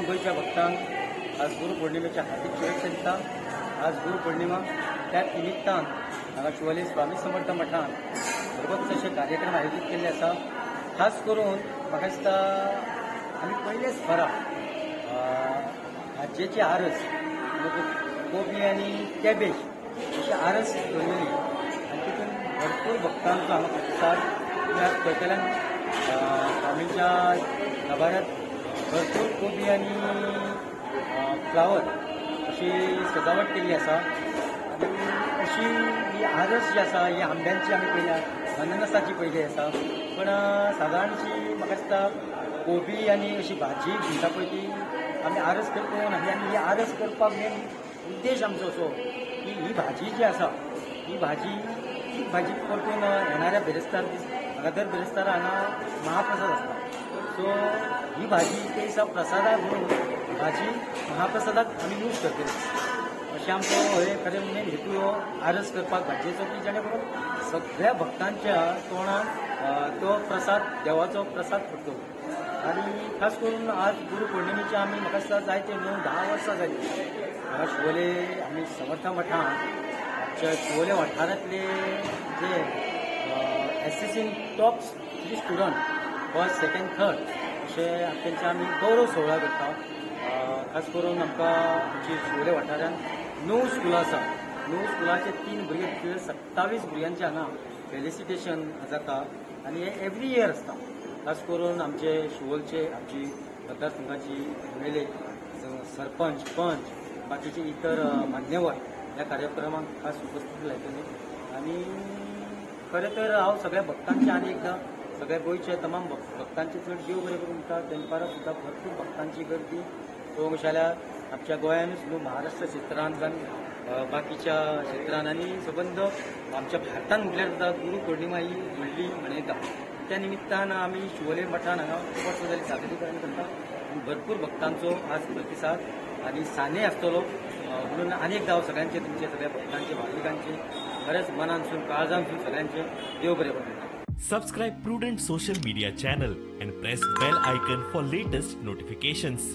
गोयच्या भक्तांक आज गुरुपौर्णिमेच्या हार्दिक शुभेच्छा दिता। आज गुरुपौर्णिमा त्या निमित्तान हांगा शिवोले स्वामी समर्थ मठान भरगच्च असे कार्यक्रम आयोजीत केल्ले आसा। खास करून म्हाका दिसता आमी पयलेच फरा भाजयेची आरस कोबी आनी कॅबेज अशी आरस दवरलेली आनी तितून भरपूर भक्तांचो हांगा प्रतिसाद पळयतल्यान स्वामींच्या गाभाऱ्यांत भरपूर कोबी आनी फ्लावर अशी सजावट केल्ली आसा आनी अशी ही आरस जी आसा ही आंब्यांची आमी पयल्या अननसाची पयली आसा पण सादारणशी म्हाका दिसता कोबी आनी अशी भाजी म्हणटा पळय ती आमी आरस करता आनी ही आरस करपाक मेन उद्देश आमचो असो की ही भाजी जी आसा ही भाजी परतून येणाऱ्या बेरेस्तार दीस हांगा दर बेरेस्तारा हांगा महाप्रसाद आसता सो ही भाजी ते दिसा प्रसादाक म्हणून भाजी महाप्रसादाक आमी यूज करतले अशें आमचो हे खरें मेन हेतू हो आरस करपाक भाजयेचो की जेणे करून सगळ्या भक्तांच्या तोंडात तो प्रसाद देवाचो प्रसाद पडटलो आनी खास करून आज गुरुपौर्णिमेचे आमी म्हाका दिसता जायते 9-10 वर्सां जाली हांगा शिवोले आमी समर्थ मठान आमच्या शिवोले वाठारांतले जे एसएससीन top 3 student first second third अशे तेंचे आमी गौरव सोहळा करता। खास करून आमकां आमची शिवोले वाठारांत 9 स्कुलां आसा 9 स्कुलाचे 3 भुरगे 27 भुरग्यांचे हांगा फेलिसिटेशन जाता आनी हे एवरी इयर आसता। खास करून आमचे शिवोलचे आमची मतदारसंघाची एमएलए सरपंच पंच बाकीचे इतर मान्यवर ह्या कार्यक्रमाक खास उपस्थित लायतले आनी खरें तर हांव सगळ्या भक्तांचे आनी एकदां सगळ्या गोंयचे तमाम भक्तांचे चड देव बरें करून म्हणटा दनपारां सुद्दां भरपूर भक्तांची गर्दी पळोवंक जाल्यार आमच्या गोंयांतूच न्हू महाराष्ट्र क्षेत्रांत जावन बाकीच्या क्षेत्रांत आनी सबंद आमच्या भारतांत म्हटल्यार सुद्दां गुरुपौर्णिमा ही व्हडली मनयता त्या निमित्तान आमी शिवोले मठान हांगा खूब वर्सां जाली सादरीकरण करता आनी भरपूर भक्तांचो आज प्रतिसाद आनी साने आसतलो म्हणून आनी एकदां हांव सगळ्यांचे तुमचे सगळ्या भक्तांचे भाविकांचे खरेंच मनानसून काळजांसून सगळ्यांचे देव बरें करूं। Subscribe Prudent social media channel and press bell icon for latest notifications.